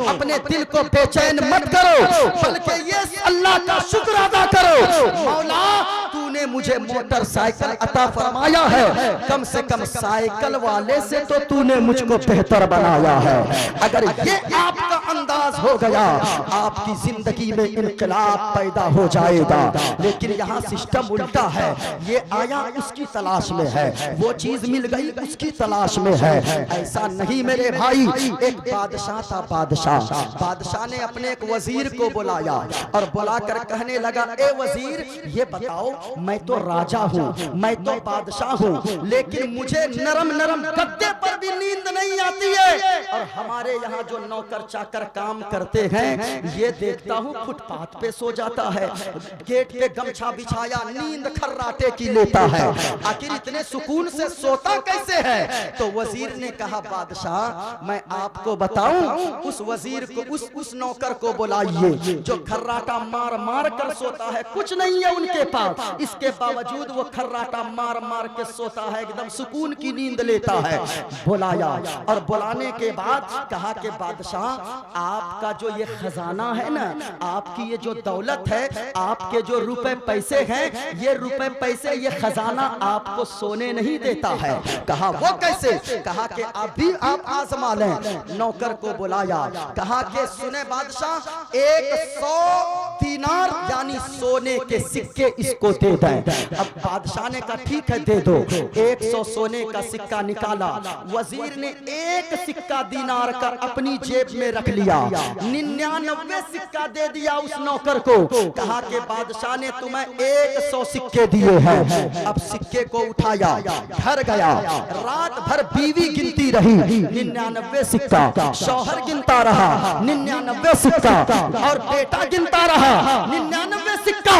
اپنے دل کو بے چین مت کرو، بلکہ یہ اللہ کا شکر ادا کرو مولا تو نے مجھے موٹر سائیکل عطا فرمایا ہے، کم سے کم سائیکل والے سے تو تو نے مجھ کو بہتر بنایا ہے۔ اگر یہ آپ کا انداز ہو گیا آپ کی زندگی میں انقلاب پیدا ہو جائے گا۔ لیکن یہاں سسٹم الٹا ہے، یہ آیا اس کی تلاش میں ہے، وہ چیز مل گئی اس کی تلاش میں ہے۔ ایسا نہیں میرے بھائی، ایک بادشاہ تھا، بادشاہ نے اپنے ایک وزیر کو بلایا اور بلا کر کہنے لگا اے وزیر یہ بتاؤ میں تو راجہ ہوں، میں تو بادشاہ ہوں، لیکن مجھے نرم نرم گدے پر بھی نیند نہیں آتی ہے، اور ہمارے یہاں جو نوکر چاکر کام کرتے ہیں یہ دیکھتا ہوں فٹ پاتھ پہ سو جاتا ہے، گیٹ پہ گمچھا بچھایا نیند کھراٹے کی لیتا ہے، آخر اتنے سکون سے سوتا کیسے ہے؟ تو وزیر نے کہا بادشاہ میں آپ کو بتاؤں، اس وزیر کو اس نوکر کو بلائیے جو کھراٹا مار مار کر سوتا ہے، کچھ نہیں ہے ان کے پاس، اس کے باوجود وہ کھراٹا مار مار کے سوتا ہے، ایک دم سکون کی نیند لیتا ہے۔ بلایا اور بلانے کے بعد کہا کہ بادشاہ آپ کا جو یہ خزانہ ہے نا، آپ کی یہ جو دولت ہے، آپ کے جو روپے پیسے ہیں، یہ روپے پیسے یہ خزانہ آپ کو سونے نہیں دیتا ہے۔ کہا وہ کیسے؟ کہا کہ ابھی آپ آزما لیں۔ نوکر کو بلایا، کہا کہ سنے بادشاہ 100 دینار یعنی سونے کے سکے اس کو دے دیں۔ اب بادشاہ نے کہا ٹھیک ہے دے دو، 100 سونے کا سکہ نکالا، وزیر نے ایک سکہ دینار کا اپنی جیب میں رکھ لیا، 99 سکہ دے دیا اس نوکر کو، کہا کہ بادشاہ نے تمہیں 100 سکے دیے ہیں۔ اب سکے کو اٹھایا، گھر گیا، رات بھر بیوی گنتی رہی، 99 سکہ، شوہر گنتا رہا 99 سکہ، اور بیٹا گنتا رہا 99 سکہ۔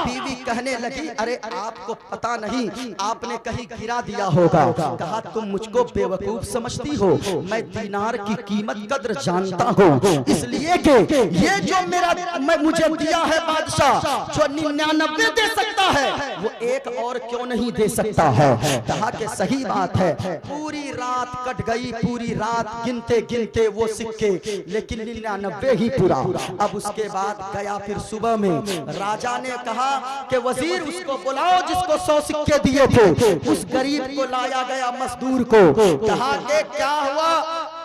بیوی کہنے لگی ارے آپ کو پتا نہیں آپ نے کہیں گرا دیا ہوگا۔ کہا تم مجھ کو بے وقوف سمجھتی ہو، میں دینار کی قیمت قدر جانتا ہوں، اس لیے کہ یہ جو مجھے دیا ہے بادشاہ، جو 99 دے سکتا ہے وہ ایک اور کیوں نہیں دے سکتا ہے؟ کہا کہ صحیح بات ہے، پوری رات کٹ گئی، پوری رات گنتے گنتے وہ سکے، لیکن 99 ہی پورا۔ اب اس کے بعد گیا پھر صبح میں، راجہ نے کہا کہ وزیر اس کو بلاؤ جس کو 100 سکے دیے تھے، اس غریب کو لایا گیا مزدور کو، کہا کہ کیا ہوا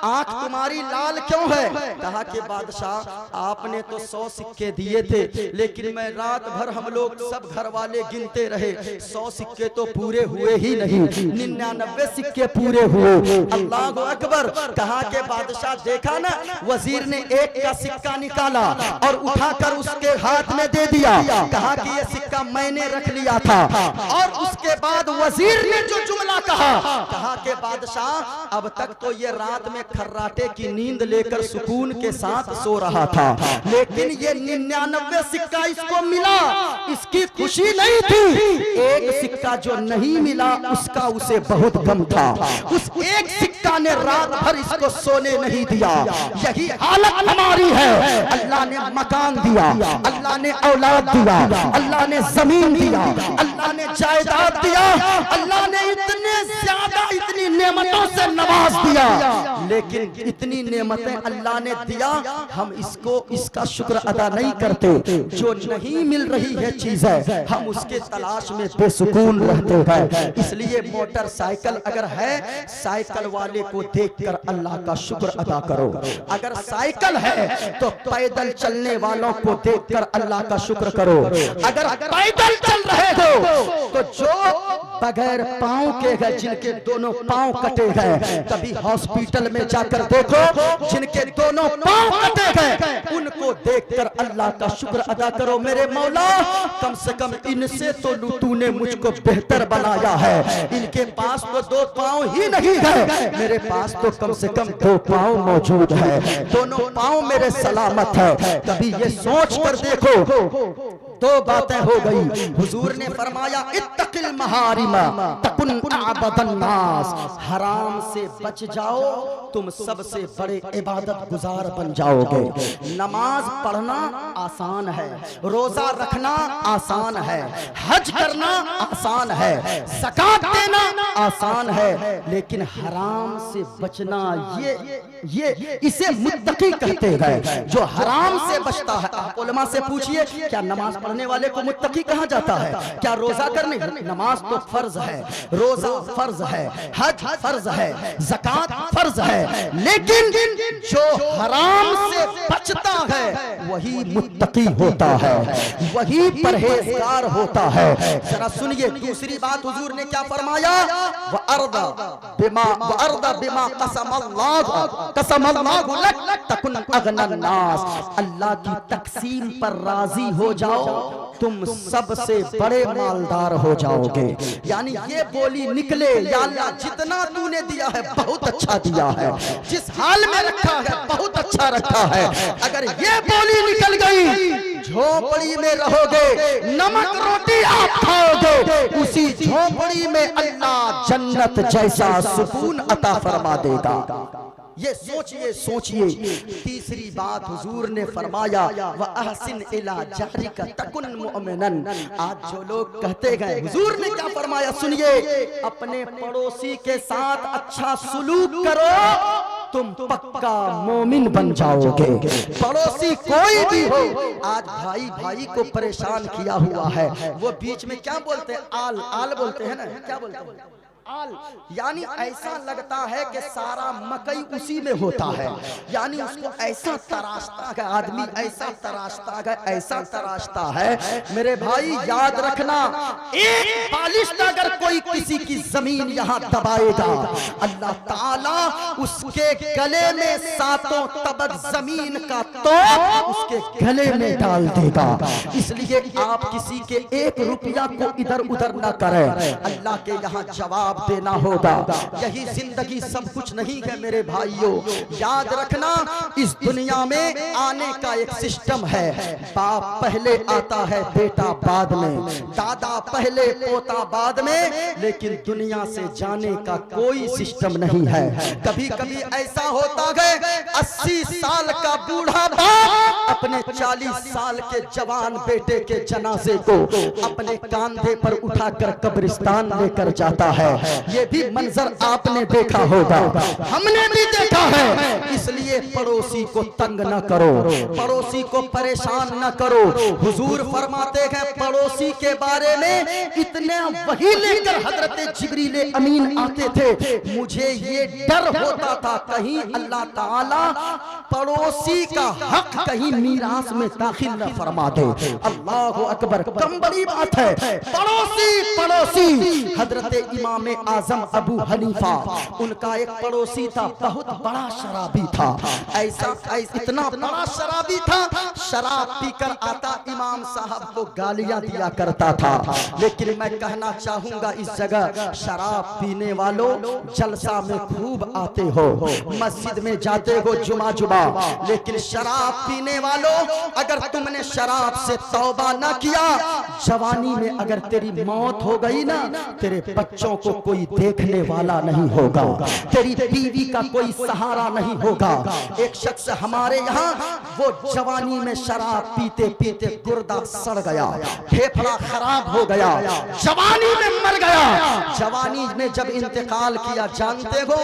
آنکھ تمہاری لال کیوں ہے؟ کہا کہ بادشاہ آپ نے تو 100 سکے دیے تھے، لیکن میں رات بھر ہم لوگ سب گھر والے گنتے رہے، 100 سکے تو پورے ہوئے ہی نہیں، 99 سکے پورے ہوئے۔ اللہ اکبر۔ کہا کہ بادشاہ دیکھا نا، وزیر نے ایک کا سکہ نکالا اور اٹھا کر اس کے ہاتھ میں دے دیا، کہا کہ یہ سکہ میں نے رکھ لیا تھا، اور اس کے بعد وزیر نے جو جملہ کہا کہ بادشاہ اب تک تو یہ رات میں کھراٹے کی نیند لے کر سکون کے ساتھ سو رہا تھا، لیکن یہ 99 سکہ اس کو ملا، اس کی خوشی نہیں تھی، ایک سکہ جو نہیں ملا اس کا اسے بہت غم تھا، اس ایک سکہ نے رات بھر اس کو سونے نہیں دیا۔ یہی حالت ہماری ہے، اللہ نے مکان دیا، اللہ نے اولاد دیا، اللہ نے زمین دیا، اللہ نے جائیداد دیا، اللہ نے اتنے زیادہ اتنی نعمتوں سے نواز دیا، لیکن اتنی نعمتیں اللہ نے دیا ہم اس کا شکر ادا نہیں کرتے. جو نہیں مل رہی ہے چیزیں ہم اس کے تلاش میں بے سکون رہتے ہیں. اس لیے موٹر سائیکل اگر ہے سائیکل والے کو دیکھ کر اللہ کا شکر ادا کرو. اگر سائیکل ہے تو پیدل چلنے والوں کو دیکھ کر اللہ کا شکر کرو. اگر پیدل چل رہے ہو تو جو بغیر پاؤں کے ہیں جن کے دونوں پاؤں کٹے گئے کبھی ہاسپیٹل میں جا کر دیکھو جن کے دونوں پاؤں کٹے گئے ان کو دیکھ کر اللہ کا شکر ادا کرو. میرے مولا کم سے کم ان سے تو نے مجھ کو بہتر بنایا ہے. ان کے پاس تو 2 پاؤں ہی نہیں ہے, میرے پاس تو کم سے کم 2 پاؤں موجود ہے. دونوں پاؤں میرے سلامت ہے. کبھی یہ سوچ کر دیکھو 2 باتیں ہو گئی. حضور نے فرمایا اتق المحارم تکن اعبد الناس, حرام سے بچ جاؤ تم سب سے بڑے عبادت گزار بن جاؤ گے. نماز پڑھنا آسان ہے, روزہ رکھنا آسان ہے, حج کرنا آسان ہے, زکات دینا آسان ہے, لیکن حرام سے بچنا یہ اسے متقی کہتے ہیں. جو حرام سے بچتا ہے, آپ علماء سے پوچھئے کیا نماز پڑھنے والے کو متقی کہا جاتا ہے؟ کیا روزہ کرنے؟ نماز تو فرض ہے, روزہ فرض ہے, حج فرض ہے, زکات فرض ہے, لیکن جو حرام سے بچتا ہے وہی متقی ہوتا ہے, وہی پرہیزگار ہوتا ہے. ذرا سنیے دوسری بات حضور نے کیا فرمایا, وَأَرْضَ بِمَا قَسَمَ اللَّهُ لَكَ تَكُنْ أَغْنَى النَّاسِ. اللہ کی تقسیم پر راضی ہو جاؤ تم سب سے بڑے مالدار ہو جاؤ گے. یعنی یہ بولی نکلے یا اللہ جتنا تو نے دیا ہے بہت اچھا دیا ہے, جس حال میں رکھا ہے بہت اچھا رکھا ہے. اگر یہ بولی نکل گئی جھوپڑی میں رہو گے, نمک روٹی آپ کھاؤ گے, اسی جھوپڑی میں اللہ جنت جیسا سکون عطا فرما دے گا. یہ سوچئے. تیسری بات حضور نے فرمایا وَأَحْسِنْ إِلَىٰ جَارِكَ تَكُنْ مُؤْمِنًا. آج جو لوگ کہتے گئے حضور نے کیا فرمایا سنیے, اپنے پڑوسی کے ساتھ اچھا سلوک کرو تم پکا مومن بن جاؤ گے. پڑوسی کوئی بھی ہو, آج بھائی کو پریشان کیا ہوا ہے, وہ بیچ میں کیا بولتے ہیں, آل بولتے ہیں نا, کیا بولتے ہیں آل, یعنی ایسا لگتا ہے کہ سارا مکئی اسی میں ہوتا ہے. یعنی اس کو ایسا تراشتا ہے آدمی, ایسا تراشتا ہے, ایسا تراشتا ہے. میرے بھائی یاد رکھنا, ایک بالشت اگر کوئی کسی کی زمین یہاں دبائے گا اللہ تعالیٰ اس کے گلے میں 7 طبق زمین کا توپ اس کے گلے میں ڈال دے گا. اس لیے آپ کسی کے 1 روپیہ کو ادھر ادھر نہ کریں, اللہ کے یہاں جواب دینا ہوگا. یہی زندگی سب کچھ نہیں ہے میرے بھائیوں. یاد رکھنا اس دنیا میں آنے کا ایک سسٹم ہے. باپ پہلے آتا ہے, بیٹا بعد میں, دادا پہلے, پوتا بعد میں, لیکن دنیا سے جانے کا کوئی سسٹم نہیں ہے. کبھی کبھی ایسا ہوتا ہے 80 سال کا بوڑھا باپ اپنے 40 سال کے جوان بیٹے کے جنازے کو اپنے کاندھے پر اٹھا کر قبرستان لے کر جاتا ہے. یہ بھی منظر آپ نے دیکھا ہوگا, ہم نے بھی دیکھا ہے. اس لیے پڑوسی کو تنگ نہ کرو, پڑوسی کو پریشان نہ کرو. حضور فرماتے ہیں پڑوسی کے بارے میں اتنا وحی لے کر حضرت جبریل امین آتے تھے, مجھے یہ ڈر ہوتا تھا کہیں اللہ تعالیٰ پڑوسی کا حق کہیں میراث میں داخل نہ فرما دے. اللہ اکبر, کم بڑی بات ہے پڑوسی. حضرت امام اعظم ابو حنیفہ, ان کا ایک پڑوسی تھا, بہت بڑا شرابی تھا. ایسا اتنا بڑا شرابی تھا, شراب پی کر آتا امام صاحب کو گالیاں دیا کرتا تھا. لیکن میں کہنا چاہوں گا اس جگہ شراب پینے والوں جلسہ میں خوب آتے ہو, مسجد میں جاتے ہو جمعہ, لیکن شراب پینے والوں اگر تم نے شراب سے توبہ نہ کیا, جوانی میں اگر تیری موت ہو گئی نا, تیرے بچوں کو कोई देखने वाला नहीं होगा, तेरी बीवी का कोई सहारा नहीं होगा। एक शख्स हमारे यहाँ वो जवानी में शराब पीते पीते गुर्दा सड़ गया, फेफड़ा खराब हो गया, जवानी में मर गया। जवानी में जब इंतकाल किया, जानते हो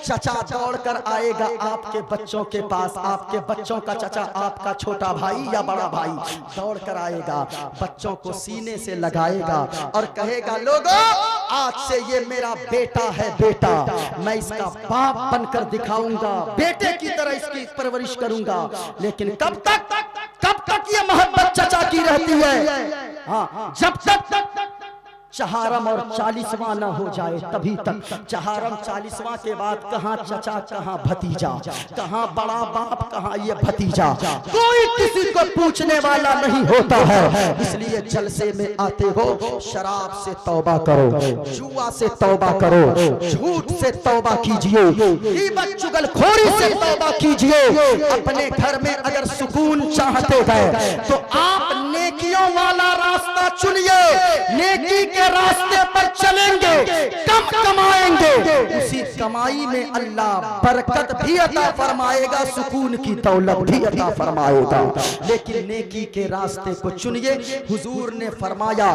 चचा दौड़ कर आएगा आपके बच्चों के पास, आपके बच्चों का चचा आपका छोटा भाई या बड़ा भाई दौड़ कर आएगा, बच्चों को सीने से लगाएगा और कहेगा लोगों आज से ये मेरा बेटा है, बेटा मैं इसका बाप बनकर दिखाऊंगा, बेटे की तरह इसकी परवरिश करूंगा। लेकिन कब तक ये मोहब्बत चचा की रहती है? हाँ, जब तक चहारम और 40वां न हो जाए तभी तक। चहारम 40वां के बाद कहाँ चचा कहाँ भतीजा, कहाँ बड़ा बाप कहाँ ये भतीजा, कोई किसी को पूछने वाला नहीं होता है। इसलिए जलसे में आते हो, शराब से तौबा करो, जुआ से तौबा करो, झूठ से तौबा कीजिए, गीबत चुगलखोरी से तौबा कीजिए। अपने घर में अगर सुकून चाहते हैं तो आप नेकियों वाला रास्ता चुनिए, नेकी के रास्ते पर चलेंगे, कम कमाएंगे, उसी कमाई में अल्लाह बरकत भी अता फरमाएगा, सुकून की दौलत भी अता फरमाएगा। लेकिन नेकी के रास्ते को चुनिए। हुजूर ने फरमाया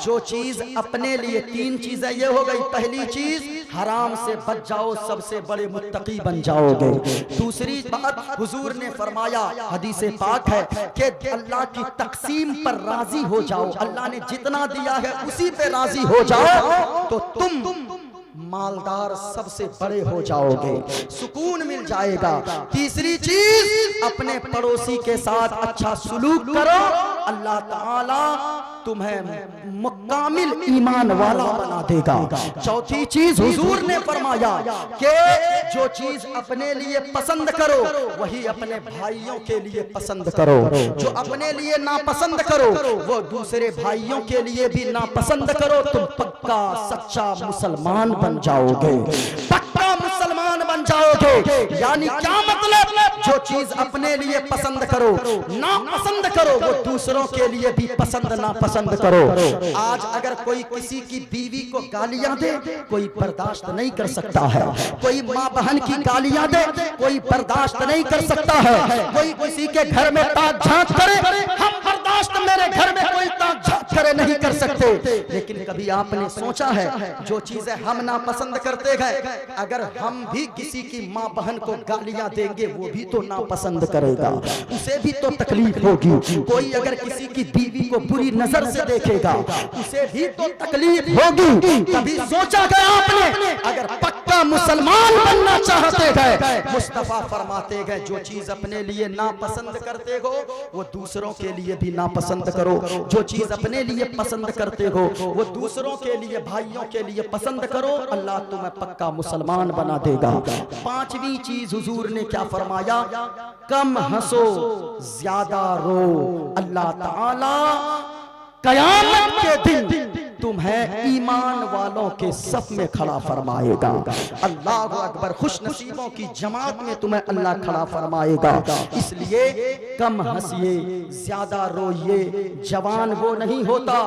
जो चीज अपने लिए, 3 चीजें ये हो गई, पहली चीज हराम से बच जाओ, सबसे बड़े मुत्तकी बन जाओगे। दूसरी बात हुजूर ने फरमाया, हदीस पाक है कि अल्लाह की तकसीम पर राजी हो जाओ, अल्लाह ने जितना दिया है उसी पे राजी हो जाओ तो तुम मालदार सबसे बड़े हो जाओगे, सुकून मिल जाएगा। तीसरी चीज अपने पड़ोसी के साथ अच्छा सुलूक करो, अल्लाह ताला तुम्हें मुकामिल ईमान वाला बना देगा। चौथी चीज हुजूर ने फरमाया कि जो चीज अपने लिए पसंद करो वही अपने भाइयों के लिए पसंद करो, जो अपने लिए नापसंद करो वो दूसरे भाइयों के लिए भी नापसंद करो। तुम पक्का सच्चा मुसलमान बन जाओगे, पक्का मुसलमान बन जाओगे। यानी क्या मतलब? जो चीज अपने लिए पसंद करो, नापसंद करो, वो दूसरों के लिए भी पसंद नापसंद करो। आज अगर कोई किसी की बीवी को गालियां दे, कोई बर्दाश्त नहीं कर सकता है। कोई माँ बहन की गालियां दे, कोई बर्दाश्त नहीं कर सकता है। कोई किसी के घर में ताक झांक करे, हम बर्दाश्त, मेरे घर में कोई ताक झांक करे नहीं कर सकते। लेकिन कभी आपने सोचा है जो चीजें हम नापसंद करते हैं, अगर हम भी किसी की माँ बहन को गालियां देंगे वो भी तो नापसंद करेगा, उसे भी तो तकलीफ होगी। कोई अगर किसी की बीवी को बुरी नजर से देखेगा उसे भी तो तकलीफ होगी। कभी सोचा गया आपने? अगर पक्का मुसलमान बनना चाहते हैं, मुस्तफा फरमाते गए जो चीज अपने लिए नापसंद करते हो वो दूसरों के लिए भी नापसंद करो, जो चीज अपने लिए पसंद करते हो वो दूसरों के लिए, भाइयों के लिए पसंद करो, अल्लाह तुम्हें पक्का मुसलमान बना देगा। 5वीं चीज हुजूर ने क्या फरमाया? कम हंसो ज्यादा रो, अल्लाह ताला कयामत के दिन तुम्हें ईमान वालों के सफ में खड़ा फरमाएगा। अल्लाह अकबर, खुश नसीबों की जमात में तुम्हें अल्लाह खड़ा फरमाएगा। इसलिए कम हंसिए, ज्यादा रोइए। जवान वो नहीं होता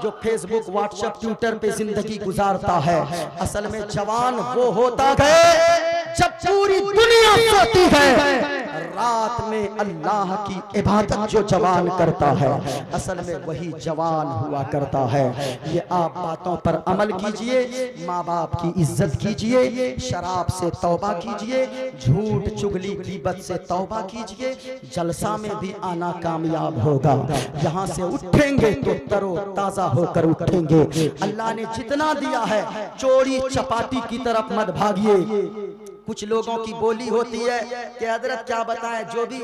जो फेसबुक, व्हाट्सएप, ट्विटर पे जिंदगी गुजारता है। असल में जवान वो होता है जब पूरी दुनिया सोती है, रात में अल्लाह की इबादत जो जवान करता है, असल में वही जवान हुआ करता है। ये आप बातों पर अमल कीजिए, माँ बाप की इज्जत कीजिए, शराब से तौबा कीजिए, झूठ चुगली गीबत से तौबा कीजिए। जलसा में भी आना कामयाब होगा। यहाँ से उठेंगे तो तरो ताजा होकर उठेंगे। अल्लाह ने जितना दिया है चोरी चपाटी की तरफ मत भागिए। कुछ लोगों की बोली होती है कि हजरत क्या बताएं, जो भी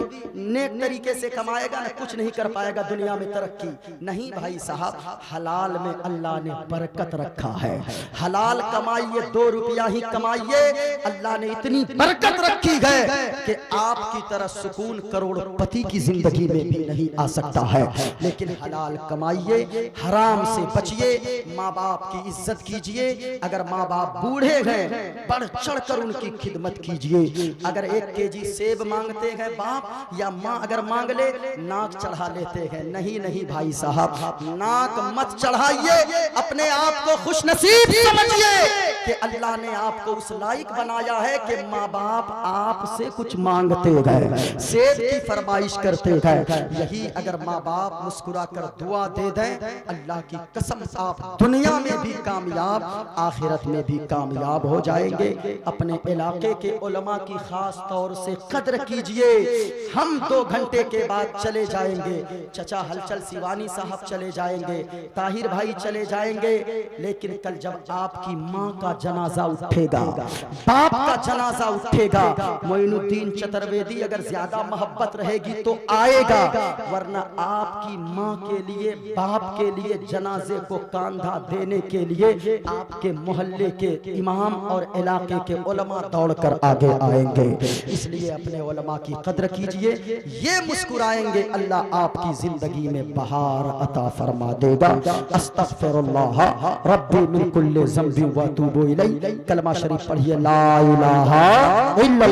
नेक तरीके से कमाएगा ना कुछ नहीं कर पाएगा दुनिया में तरक्की। नहीं भाई साहब, हलाल में अल्लाह ने बरकत रखा है। हलाल कमाइए, 2 रुपया ही कमाइए, अल्लाह ने इतनी बरकत रखी है कि आपकी तरह सुकून करोड़पति की जिंदगी में भी नहीं आ सकता है। लेकिन हलाल कमाइए, हराम से बचिए, माँ बाप की इज्जत कीजिए। अगर माँ बाप बूढ़े हैं, बढ़ चढ़ कर उनकी خدمت کیجئے. اگر 1 kg سیب مانگتے ہیں باپ یا ماں اگر مانگ لے ناک چڑھا لیتے ہیں. نہیں بھائی صاحب, ناک مت چڑھائیے, اپنے آپ کو خوش نصیب سمجھیے کہ اللہ نے آپ کو اس لائق بنایا ہے کہ ماں باپ آپ سے کچھ مانگتے گئے, سیب کی فرمائش کرتے گئے. یہی اگر ماں باپ مسکرا کر دعا دے دیں, اللہ کی قسم آپ دنیا میں بھی کامیاب آخرت میں بھی کامیاب ہو جائیں گے. اپنے علاقے کے علماء کی خاص طور سے قدر کیجئے. ہم 2 گھنٹے کے بعد چلے جائیں گے, چچا ہلچل سیوانی صاحب چلے جائیں گے, طاہر بھائی چلے جائیں گے, لیکن کل جب آپ کی ماں کا جنازہ اٹھے گا, باپ کا جنازہ اٹھے گا, معین الدین چترویدی اگر زیادہ محبت رہے گی تو آئے گا, ورنہ آپ کی ماں کے لیے باپ کے لیے جنازے کو کاندھا دینے کے لیے آپ کے محلے کے امام اور علاقے کے علماء دوڑ کر آگے آئیں گے. اس لیے اپنے علماء کی قدر کیجئے. یہ مسکرائیں گے, اللہ آپ کی زندگی میں بہار عطا فرما دے گا. استغفر اللہ ربی من کل ذنب و اتوب الیہ. کلمہ شریف پڑھیے, لا الہ الا